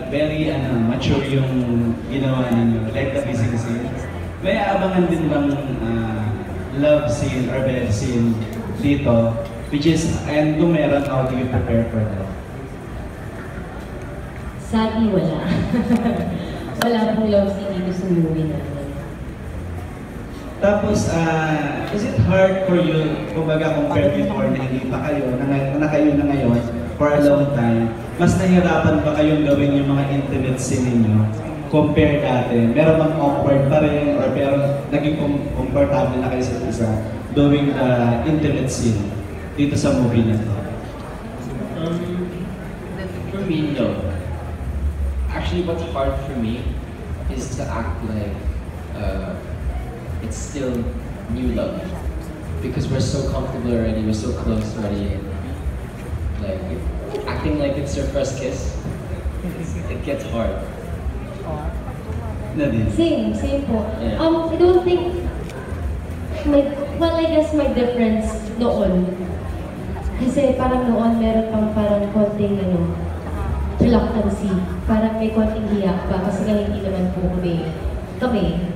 very mature yung ginawa ninyo, like the kissing scene. May aabangan din bang love scene or bed scene dito? Which is, and kung meron, how do you prepare for that? Sadly, wala. Wala pong love scene dito sa movie namin. Tapos, is it hard for you, kumbaga compare before na hindi pa kayo, na kayo na ngayon, for a long time, mas nahirapan ba kayong gawin yung mga intimate scene ninyo compare dati? Meron bang awkward pa rin, or pero naging comfortable na kayo sa isa doing the intimate scene dito sa movie na to? For me, no. Actually, what's hard for me is to act like it's still new love, because we're so comfortable already, we're so close already. Like acting like it's your first kiss, it gets hard. Same po. Yeah. I don't think I guess my difference noon, kasi parang noon meron pang parang konting reluctancy, parang may konting hiya pa kasi nga hindi naman po kami.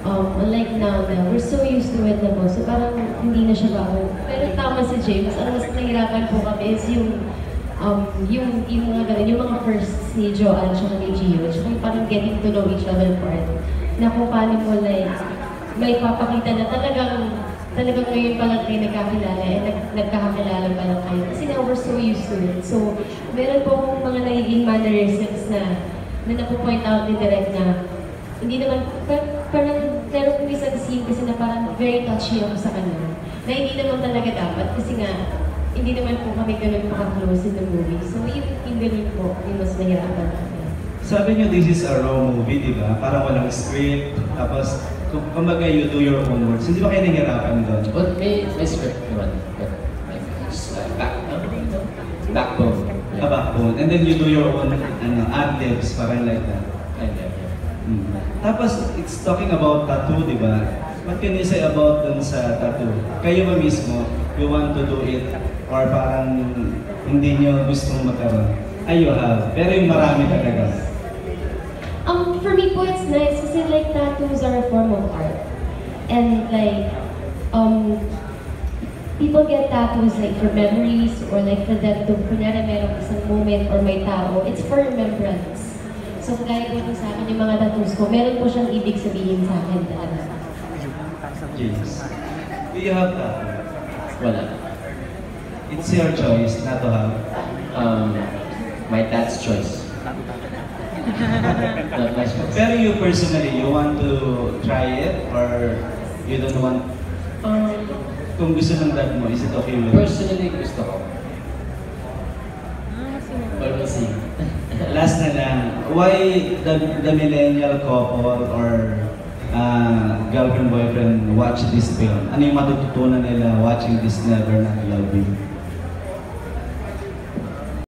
Unlike now na we're so used to it na po, so parang hindi na siya bago. Pero tama si James, ang mas nahirapan po kami is yung mga ganun, yung mga first ni Joanne at ni Gio, tsaka yung parang getting to know each other part, na kung paano mo like, may papakita na talagang ngayon pa lang kayo nagkakilala, nagkakakilala pa lang kayo. Kasi now we're so used to it. So, meron po akong mga nagiging mannerisms na napo-point out ni Direk na hindi naman, parang meron kong isang scene kasi na parang very touchy ako sa kanya. Na hindi naman talaga dapat kasi nga, hindi naman po kami ganun maka-close in the movie. So yung ganun po, yung mas nahirapan kami. Sabi niyo, this is a raw movie, di ba? Parang walang script, tapos kumbaga you do your own words. Hindi ba kayo nahihirapan doon? But may script naman, but like just backbone. A backbone. And then you do your own ad-libs, parang like that. Tapos, it's talking about tattoo, di ba? What can you say about dun sa tattoo? Kayo ba mismo, you want to do it? Or parang hindi nyo gustong magkaroon? You have. Pero yung marami talaga. For me po, it's nice kasi like tattoos are a form of art. And like, people get tattoos like for memories or like for them to, kunyari merong isang moment or may tao, it's for remembrance. So gaya po sa akin yung mga tattoos ko, meron po siyang ibig sabihin sa akin talaga. James, do you have that? Wala. It's your choice not to have. My dad's choice. Not my choice. Pero you personally, you want to try it or you don't want? Kung gusto ng dad mo, is it okay with you? Personally, gusto ko. But we'll see. Last na lang, why the millennial couple or girlfriend, boyfriend watch this film? Ano yung matututunan nila watching this Never Not Loving?